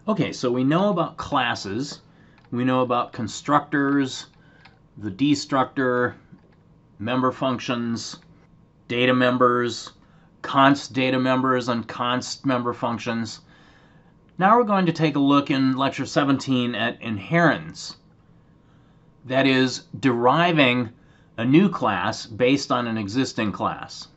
Okay, so we know about classes, we know about constructors, the destructor, member functions, data members, const data members, and const member functions. Now we're going to take a look in Lecture 17 at inheritance. That is, deriving a new class based on an existing class.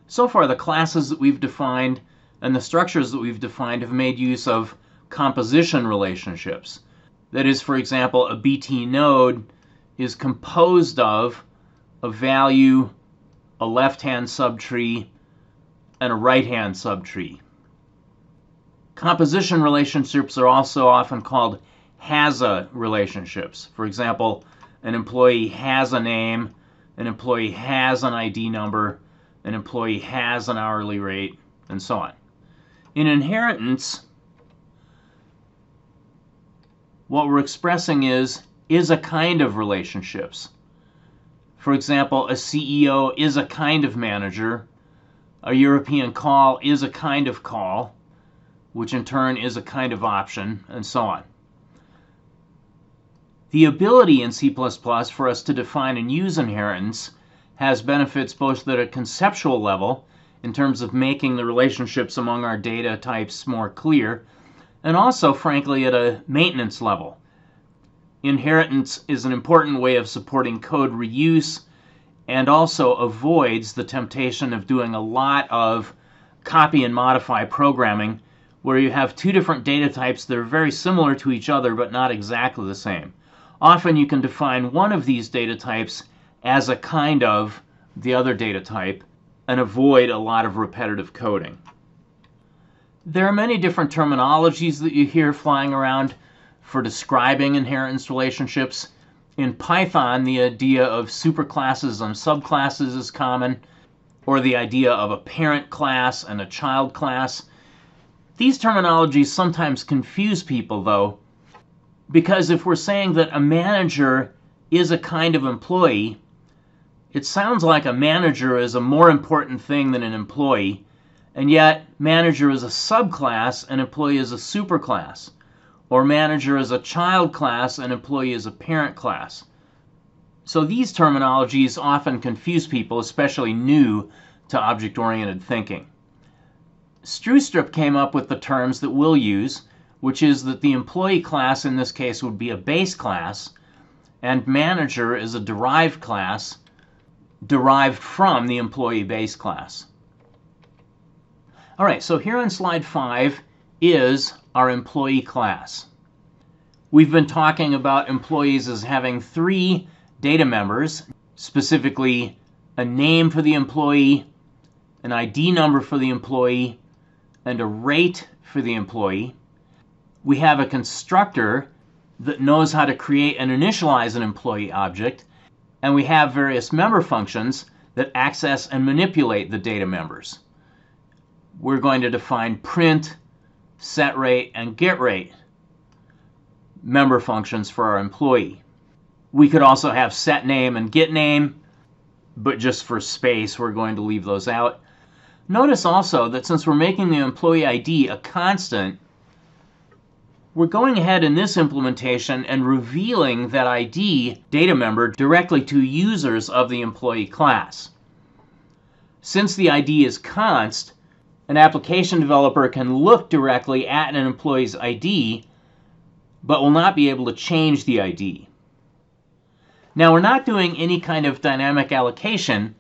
So far, the classes that we've defined and the structures that we've defined have made use of composition relationships. That is, for example, a BT node is composed of a value, a left-hand subtree, and a right-hand subtree. Composition relationships are also often called has-a relationships. For example, an employee has a name, an employee has an ID number, an employee has an hourly rate, and so on. In inheritance, what we're expressing is a kind of relationships. For example, a CEO is a kind of manager, a European call is a kind of call, which in turn is a kind of option, and so on. The ability in C++ for us to define and use inheritance has benefits both at a conceptual level, in terms of making the relationships among our data types more clear, and also, frankly, at a maintenance level. Inheritance is an important way of supporting code reuse and also avoids the temptation of doing a lot of copy and modify programming where you have two different data types that are very similar to each other but not exactly the same. Often you can define one of these data types as a kind of the other data type and avoid a lot of repetitive coding. There are many different terminologies that you hear flying around for describing inheritance relationships. In Python, the idea of superclasses and subclasses is common, or the idea of a parent class and a child class. These terminologies sometimes confuse people, though, because if we're saying that a manager is a kind of employee, it sounds like a manager is a more important thing than an employee, and yet manager is a subclass and employee is a superclass, or manager is a child class and employee is a parent class. So these terminologies often confuse people, especially new to object-oriented thinking. Strustrup came up with the terms that we'll use, which is that the employee class in this case would be a base class, and manager is a derived class derived from the employee base class. All right, so here on slide 5 is our employee class. We've been talking about employees as having 3 data members, specifically a name for the employee, an ID number for the employee, and a rate for the employee. We have a constructor that knows how to create and initialize an employee object, and we have various member functions that access and manipulate the data members. We're going to define print, setRate, and getRate member functions for our employee. We could also have setName and getName, but just for space, we're going to leave those out. Notice also that since we're making the employee ID a constant, we're going ahead in this implementation and revealing that ID data member directly to users of the employee class. Since the ID is const, an application developer can look directly at an employee's ID, but will not be able to change the ID. Now, we're not doing any kind of dynamic allocation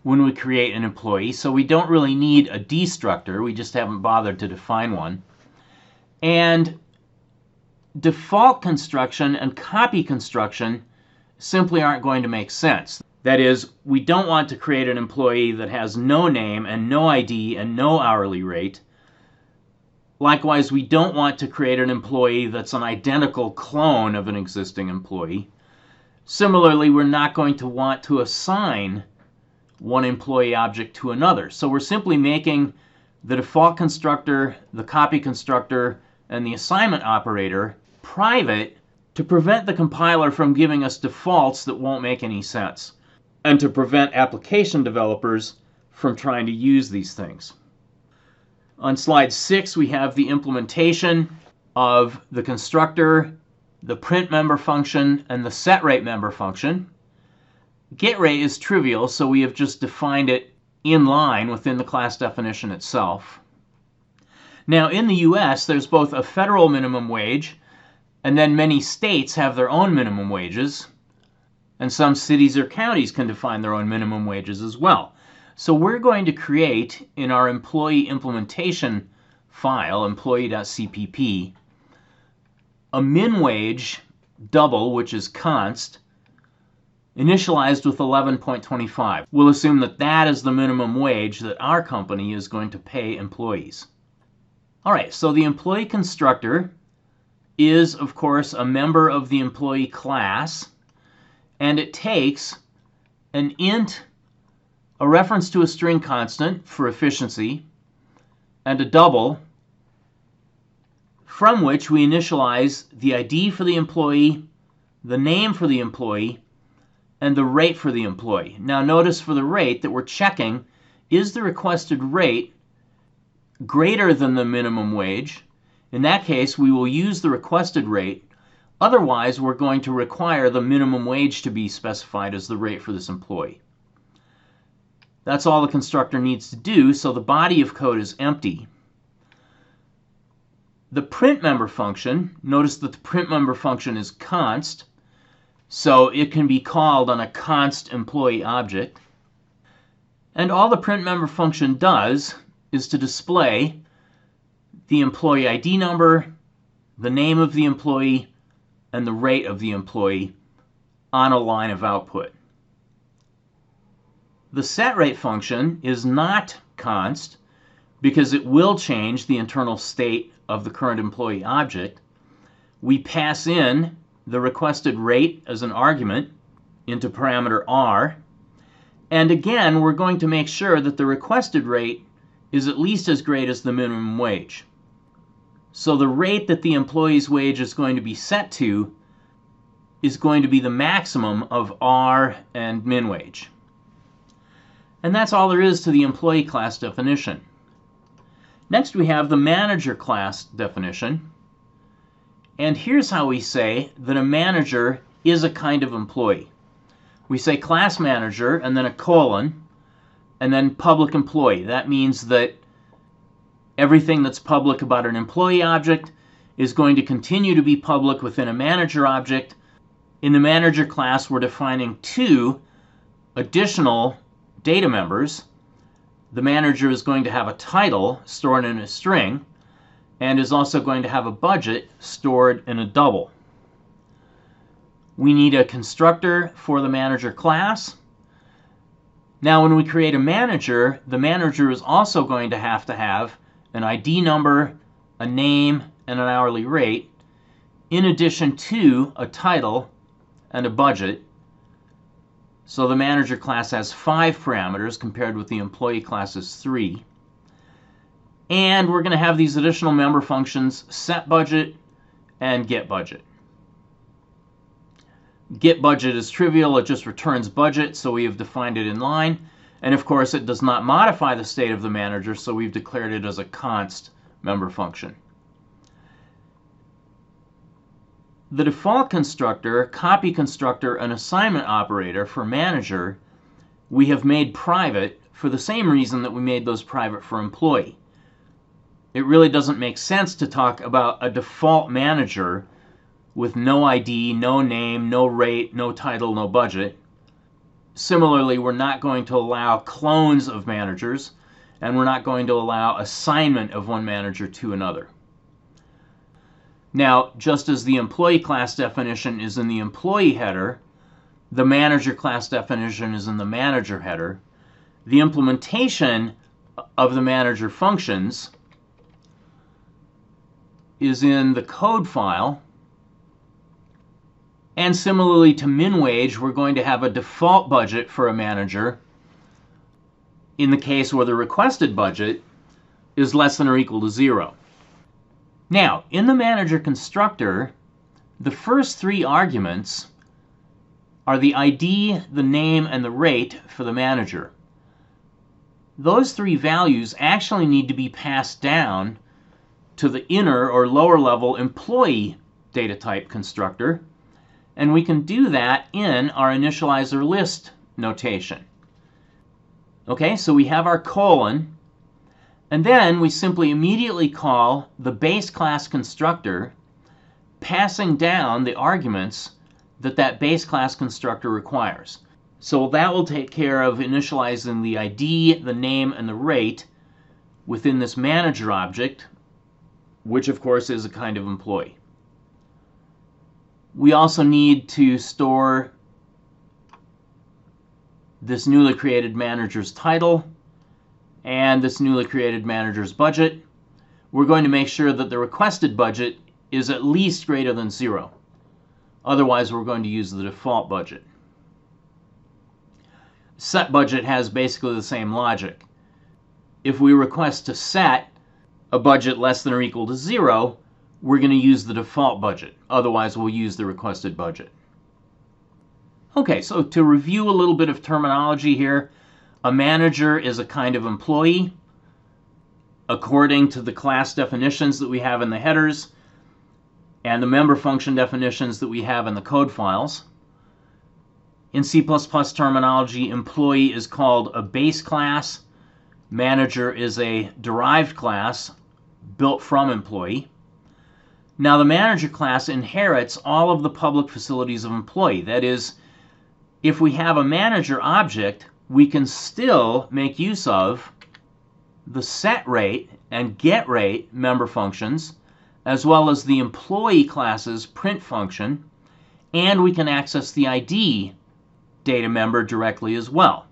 when we create an employee, so we don't really need a destructor. We just haven't bothered to define one. And default construction and copy construction simply aren't going to make sense. That is, we don't want to create an employee that has no name and no ID and no hourly rate. Likewise, we don't want to create an employee that's an identical clone of an existing employee. Similarly, we're not going to want to assign one employee object to another. So we're simply making the default constructor, the copy constructor, and the assignment operator private to prevent the compiler from giving us defaults that won't make any sense, and to prevent application developers from trying to use these things. On slide 6, we have the implementation of the constructor, the print member function, and the setRate member function. GetRate is trivial, so we have just defined it in line within the class definition itself. Now, in the US, there's both a federal minimum wage, and then many states have their own minimum wages, and some cities or counties can define their own minimum wages as well. So we're going to create in our employee implementation file, employee.cpp, a min wage double, which is const, initialized with 11.25. We'll assume that that is the minimum wage that our company is going to pay employees. All right, so the employee constructor is, of course, a member of the employee class, and it takes an int, a reference to a string constant for efficiency, and a double, from which we initialize the ID for the employee, the name for the employee, and the rate for the employee. Now notice for the rate that we're checking, is the requested rate greater than the minimum wage? In that case, we will use the requested rate. Otherwise, we're going to require the minimum wage to be specified as the rate for this employee. That's all the constructor needs to do, so the body of code is empty. The print member function, notice that the print member function is const, so it can be called on a const employee object. And all the print member function does is to display the employee ID number, the name of the employee, and the rate of the employee on a line of output. The setRate function is not const because it will change the internal state of the current employee object. We pass in the requested rate as an argument into parameter r, and again we're going to make sure that the requested rate is at least as great as the minimum wage. So the rate that the employee's wage is going to be set to is going to be the maximum of r and min wage. And that's all there is to the employee class definition. Next we have the manager class definition. And here's how we say that a manager is a kind of employee. We say class manager and then a colon and then public employee. That means that everything that's public about an employee object is going to continue to be public within a manager object. In the manager class, we're defining two additional data members. The manager is going to have a title stored in a string and is also going to have a budget stored in a double. We need a constructor for the manager class. Now when we create a manager, the manager is also going to have an ID number, a name, and an hourly rate, in addition to a title and a budget. So the manager class has 5 parameters compared with the employee class's 3. And we're going to have these additional member functions, setBudget and getBudget. GetBudget is trivial, it just returns budget, so we have defined it in line. And of course it does not modify the state of the manager, so we've declared it as a const member function. The default constructor, copy constructor, and assignment operator for manager we have made private for the same reason that we made those private for employee. It really doesn't make sense to talk about a default manager with no ID, no name, no rate, no title, no budget. Similarly, we're not going to allow clones of managers, and we're not going to allow assignment of one manager to another. Now, just as the employee class definition is in the employee header, the manager class definition is in the manager header. The implementation of the manager functions is in the code file. And similarly to min wage, we're going to have a default budget for a manager in the case where the requested budget is less than or equal to 0. Now, in the manager constructor, the first 3 arguments are the ID, the name, and the rate for the manager. those three values actually need to be passed down to the inner or lower level employee data type constructor, and we can do that in our initializer list notation. Okay, so we have our colon, and then we simply immediately call the base class constructor, passing down the arguments that base class constructor requires. So that will take care of initializing the ID, the name, and the rate within this manager object, which of course is a kind of employee. We also need to store this newly created manager's title and this newly created manager's budget. We're going to make sure that the requested budget is at least greater than 0. Otherwise, we're going to use the default budget. Set budget has basically the same logic. If we request to set a budget less than or equal to 0, we're going to use the default budget. Otherwise, we'll use the requested budget. Okay, so to review a little bit of terminology here, a manager is a kind of employee according to the class definitions that we have in the headers and the member function definitions that we have in the code files. In C++ terminology, employee is called a base class. Manager is a derived class built from employee. Now, the manager class inherits all of the public facilities of employee. That is, if we have a manager object, we can still make use of the set rate and get rate member functions, as well as the employee class's print function, and we can access the ID data member directly as well.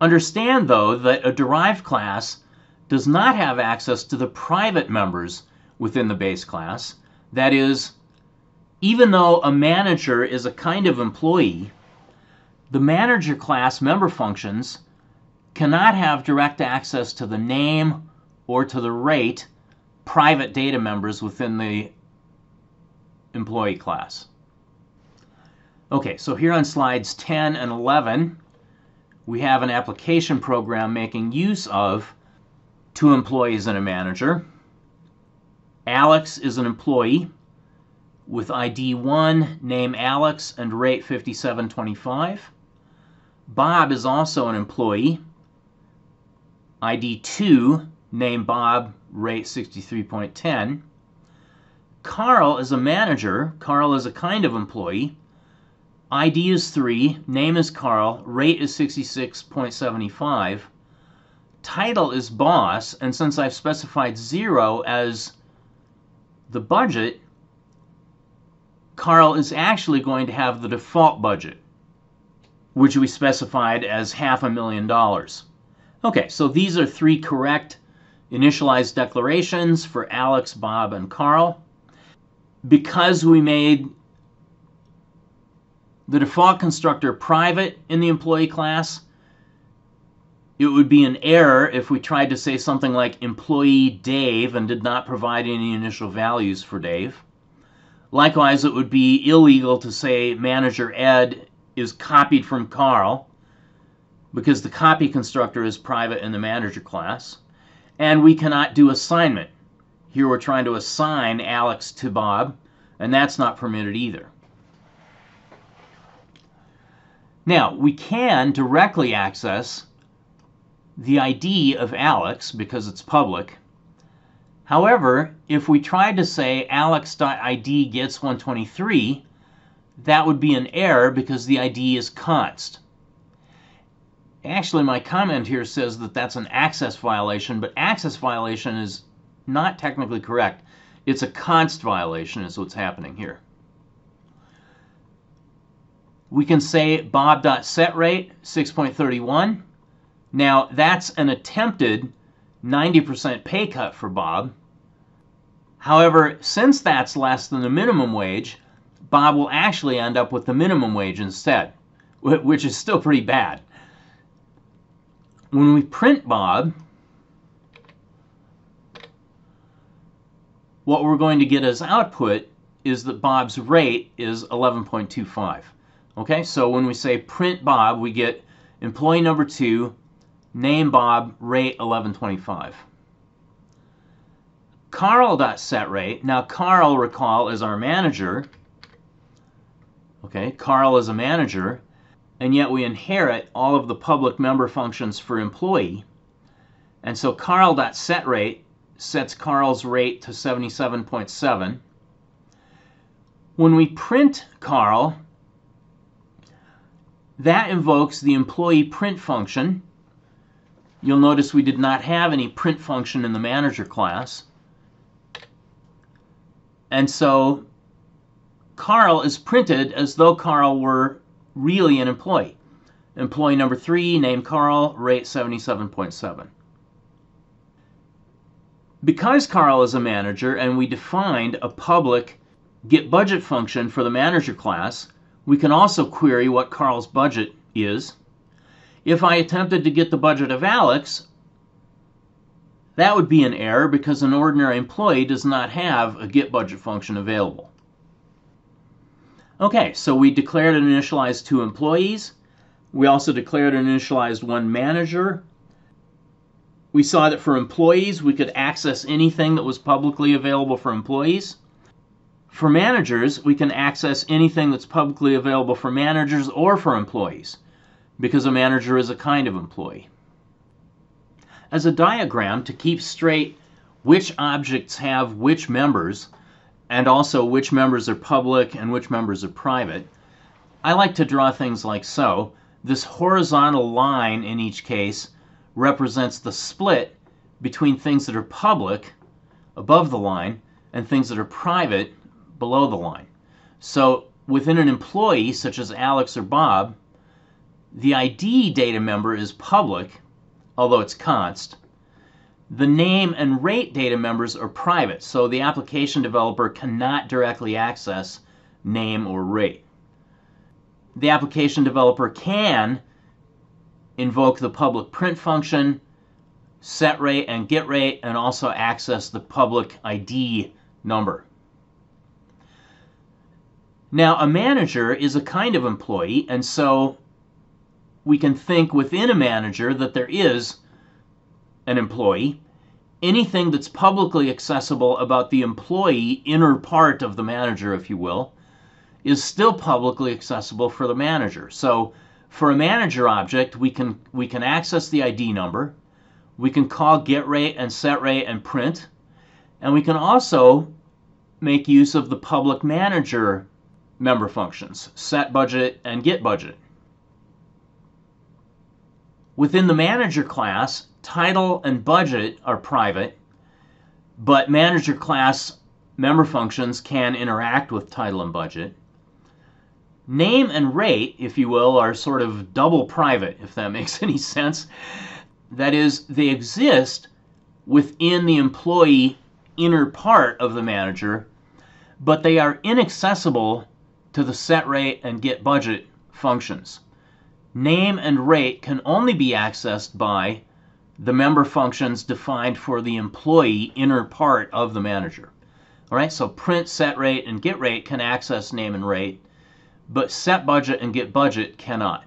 Understand, though, that a derived class does not have access to the private members within the base class. That is, even though a manager is a kind of employee, the manager class member functions cannot have direct access to the name or to the rate private data members within the employee class. Okay, so here on slides 10 and 11, we have an application program making use of two employees and a manager. Alex is an employee with ID 1, name Alex, and rate 5725. Bob is also an employee, ID 2, name Bob, rate 63.10. Carl is a manager. Carl is a kind of employee. ID is 3, name is Carl, rate is 66.75. Title is boss, and since I've specified 0 as the budget, Carl is actually going to have the default budget, which we specified as $500,000. Okay, so these are 3 correct initialized declarations for Alex, Bob, and Carl. Because we made the default constructor private in the employee class, it would be an error if we tried to say something like employee Dave and did not provide any initial values for Dave. Likewise, it would be illegal to say manager Ed is copied from Carl, because the copy constructor is private in the manager class. And we cannot do assignment. Here we're trying to assign Alex to Bob, and that's not permitted either. Now, we can directly access the ID of Alex because it's public. However, if we tried to say alex.id gets 123, that would be an error because the ID is const. Actually, my comment here says that that's an access violation, but access violation is not technically correct. It's a const violation is what's happening here. We can say bob.setrate 6.31. Now, that's an attempted 90% pay cut for Bob. However, since that's less than the minimum wage, Bob will actually end up with the minimum wage instead, which is still pretty bad. When we print Bob, what we're going to get as output is that Bob's rate is 11.25. Okay, so when we say print Bob, we get employee number 2, name Bob, rate 11.25. Carl.setRate. Now Carl, recall, is our manager. Okay, Carl is a manager, and yet we inherit all of the public member functions for employee. And so Carl.setRate sets Carl's rate to 77.7. When we print Carl, that invokes the employee print function. You'll notice we did not have any print function in the manager class. And so Carl is printed as though Carl were really an employee. Employee number 3, name Carl, rate 77.7. Because Carl is a manager and we defined a public getBudget function for the manager class, we can also query what Carl's budget is. If I attempted to get the budget of Alex, that would be an error because an ordinary employee does not have a getBudget function available. Okay, so we declared and initialized 2 employees. We also declared and initialized 1 manager. We saw that for employees, we could access anything that was publicly available for employees. For managers, we can access anything that's publicly available for managers or for employees, because a manager is a kind of employee. As a diagram to keep straight which objects have which members, and also which members are public and which members are private, I like to draw things like so. This horizontal line in each case represents the split between things that are public above the line and things that are private below the line. So within an employee, such as Alex or Bob, the ID data member is public, although it's const. The name and rate data members are private, so the application developer cannot directly access name or rate. The application developer can invoke the public print function, setRate and getRate, and also access the public ID number. Now, a manager is a kind of employee, and so we can think within a manager that there is an employee. Anything that's publicly accessible about the employee, inner part of the manager, if you will, is still publicly accessible for the manager. So for a manager object, we can access the ID number, we can call getRate and setRate and print, and we can also make use of the public manager member functions, setBudget and getBudget. Within the manager class, title and budget are private, but manager class member functions can interact with title and budget. Name and rate, if you will, are sort of double private, if that makes any sense. That is, they exist within the employee inner part of the manager, but they are inaccessible to the setRate and getBudget functions. Name and rate can only be accessed by the member functions defined for the employee inner part of the manager. All right, so print, setRate, and getRate can access name and rate, but setBudget and getBudget cannot.